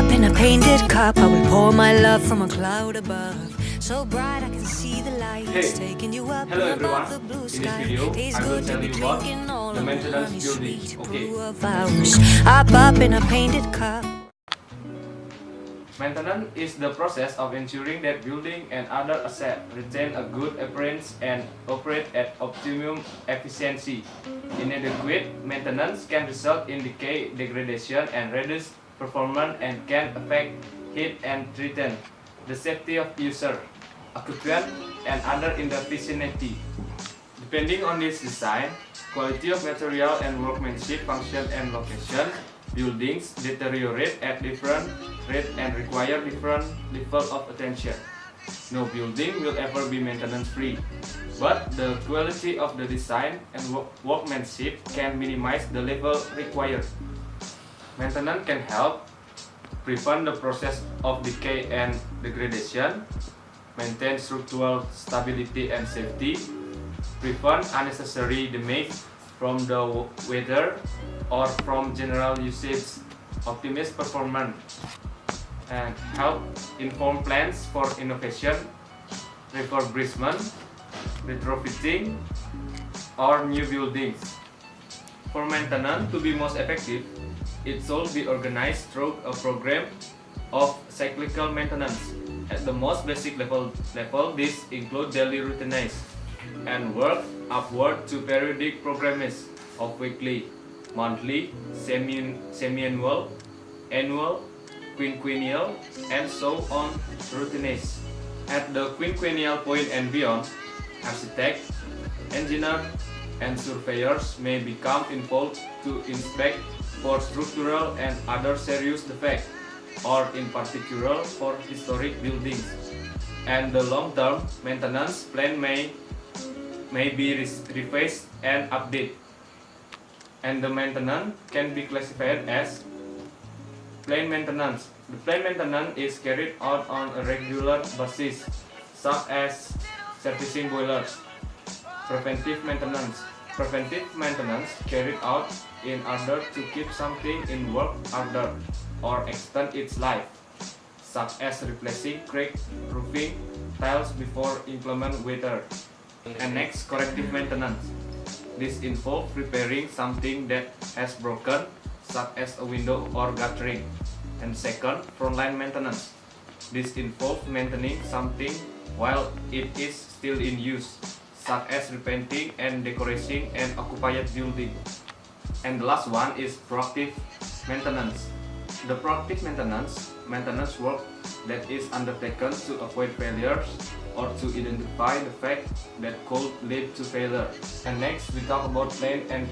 up in a painted cup, I will pour my love from a cloud above. So bright I can see the lights taking you up Hello everyone. above the blue In this sky. video, Tastes I will good to tell be you about drinking all the of maintenance honey building. sweet Okay. brew of ours. Up in a painted cup. Maintenance is the process of ensuring that building and other assets retain a good appearance and operate at optimum efficiency. Inadequate maintenance can result in decay, degradation, and reduced performance and can affect heat and threaten the safety of user, occupant, and other in the vicinity. Depending on this design, quality of material and workmanship, function and location, buildings deteriorate at different rates and require different level of attention. No building will ever be maintenance free, but the quality of the design and workmanship can minimize the level required. Maintenance can help prevent the process of decay and degradation, maintain structural stability and safety, prevent unnecessary damage from the weather or from general usage, optimize performance, and help inform plans for innovation, refurbishment, retrofitting, or new buildings. For maintenance to be most effective, it should be organized through a program of cyclical maintenance. At the most basic level this includes daily routines and work upward to periodic programs of weekly, monthly, semi-annual, annual, quinquennial, and so on routines. At the quinquennial point and beyond, architects, engineers, and surveyors may become involved to inspect for structural and other serious defects, or in particular for historic buildings. And the long-term maintenance plan may be revised and updated. And the maintenance can be classified as planned maintenance. The planned maintenance is carried out on a regular basis, such as servicing boilers. Preventive maintenance. Preventive maintenance carried out in order to keep something in work order or extend its life, such as replacing cracked roofing tiles before inclement weather. And next, corrective maintenance. This involves repairing something that has broken, such as a window or guttering. And second, frontline maintenance. This involves maintaining something while it is still in use, such as repainting and decorating an occupied building. And the last one is proactive maintenance. The proactive maintenance work that is undertaken to avoid failures or to identify the fact that could lead to failure. And next we talk about planned and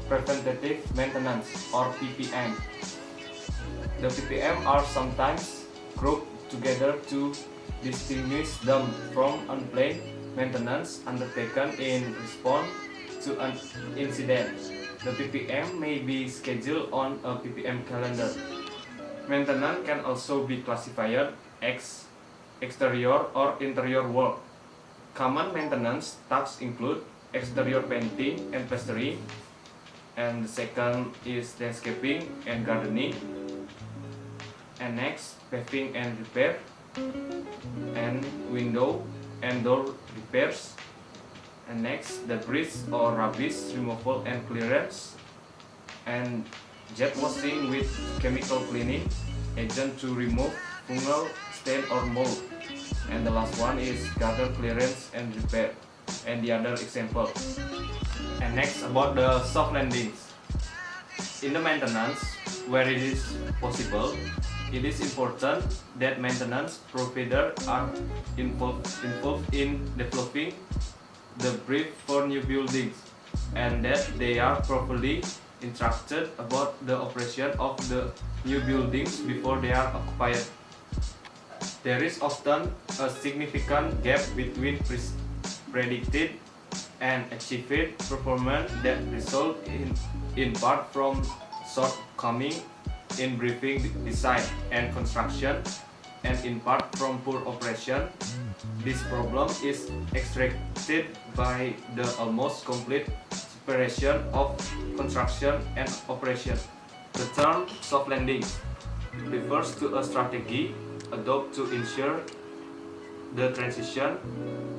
preventative maintenance, or PPM. The PPM are sometimes grouped together to distinguish them from unplanned maintenance undertaken in response to an incident. The PPM may be scheduled on a PPM calendar. Maintenance can also be classified as exterior or interior work. Common maintenance tasks include exterior painting and plastering, and the second is landscaping and gardening, and next paving and repair, and window and door repairs, and next debris or rubbish removal and clearance, and jet washing with chemical cleaning agent to remove fungal stain or mold, and the last one is gutter clearance and repair, and the other example. And next, about the soft landings. In the maintenance, where it is possible, it is important that maintenance providers are involved in developing the brief for new buildings, and that they are properly instructed about the operation of the new buildings before they are occupied. There is often a significant gap between predicted and achieved performance that result in part from shortcoming in briefing, design and construction, and in part from poor operation. This problem is extracted by the almost complete separation of construction and operation. The term soft landing. refers to a strategy adopted to ensure the transition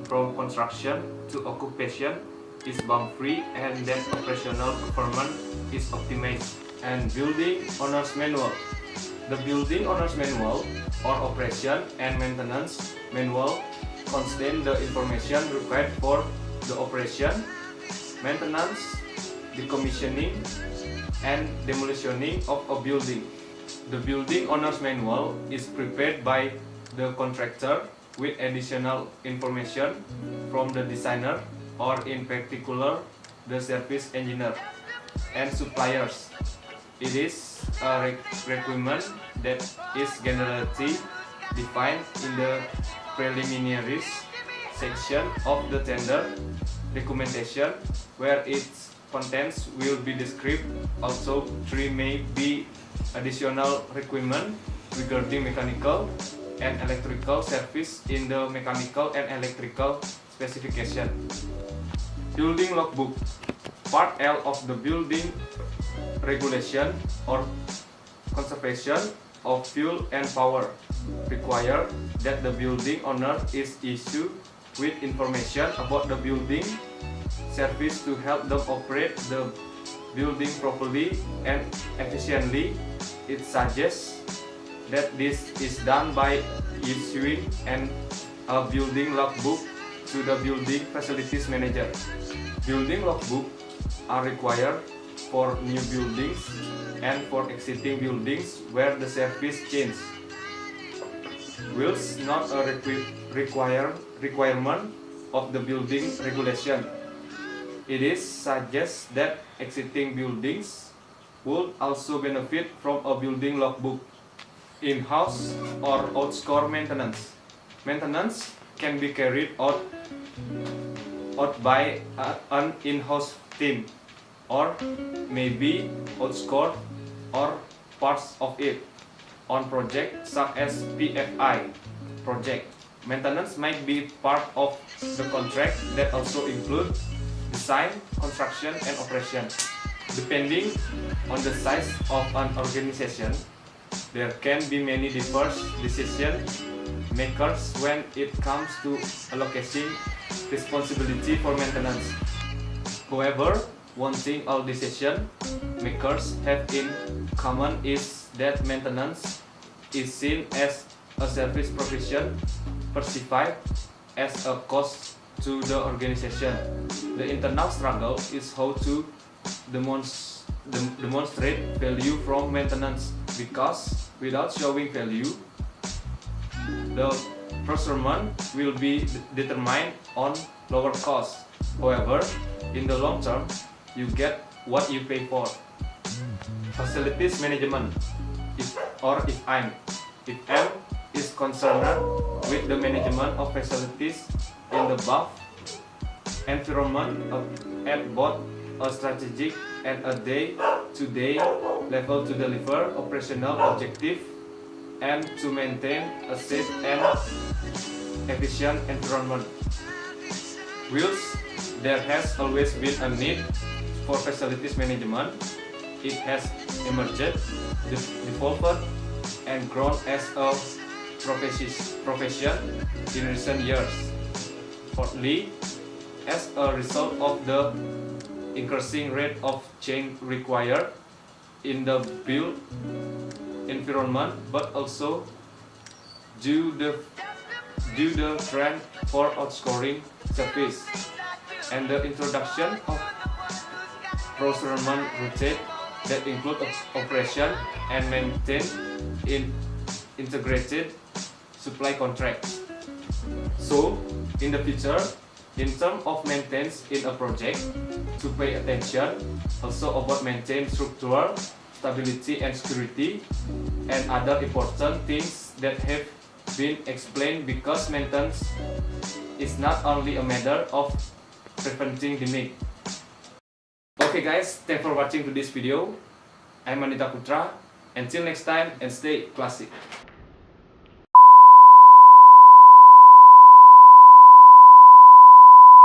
from construction to occupation is bump-free and that operational performance is optimized. And building owner's manual. The building owner's manual or operation and maintenance manual contains the information required for the operation, maintenance, decommissioning, and demolitioning of a building. The building owner's manual is prepared by the contractor with additional information from the designer or in particular the service engineer and suppliers. It is a requirement that is generally defined in the preliminaries section of the tender documentation where its contents will be described. Also, there may be additional requirements regarding mechanical and electrical service in the mechanical and electrical specification. Building logbook. Part L of the building regulation or conservation of fuel and power require that the building owner is issued with information about the building service to help them operate the building properly and efficiently. It suggests that this is done by issuing a building logbook to the building facilities manager. Building logbook are required for new buildings and for existing buildings where the service changes. Whilst not a requirement of the building regulation, it is suggested that existing buildings would also benefit from a building logbook. In-house or outscore maintenance. Maintenance can be carried out by an in-house team or maybe outscore or parts of it on projects such as PFI project. Maintenance might be part of the contract that also include design, construction, and operation. Depending on the size of an organization, there can be many diverse decision makers when it comes to allocating responsibility for maintenance. However, one thing all decision makers have in common is that maintenance is seen as a service provision perceived as a cost to the organization. The internal struggle is how to demonstrate value from maintenance, because without showing value, the procurement will be determined on lower cost. However, in the long term, you get what you pay for. Facilities management. If M is concerned with the management of facilities in the buff environment at both a strategic and a day-to-day level to deliver operational objective and to maintain a safe and efficient environment. Whilst there has always been a need for facilities management, it has emerged, developed, and grown as a profession in recent years. Fourthly, as a result of the increasing rate of change required in the built environment, but also due the trend for outscoring service and the introduction of procurement routine that include operation and maintain in integrated supply contracts. So, in the future, in terms of maintenance in a project, to pay attention also about maintain structural stability and security and other important things that have been explained, because maintenance is not only a matter of preventing damage. Okay guys, thanks for watching to this video. I'm Anita Putra. Until next time, and stay classic.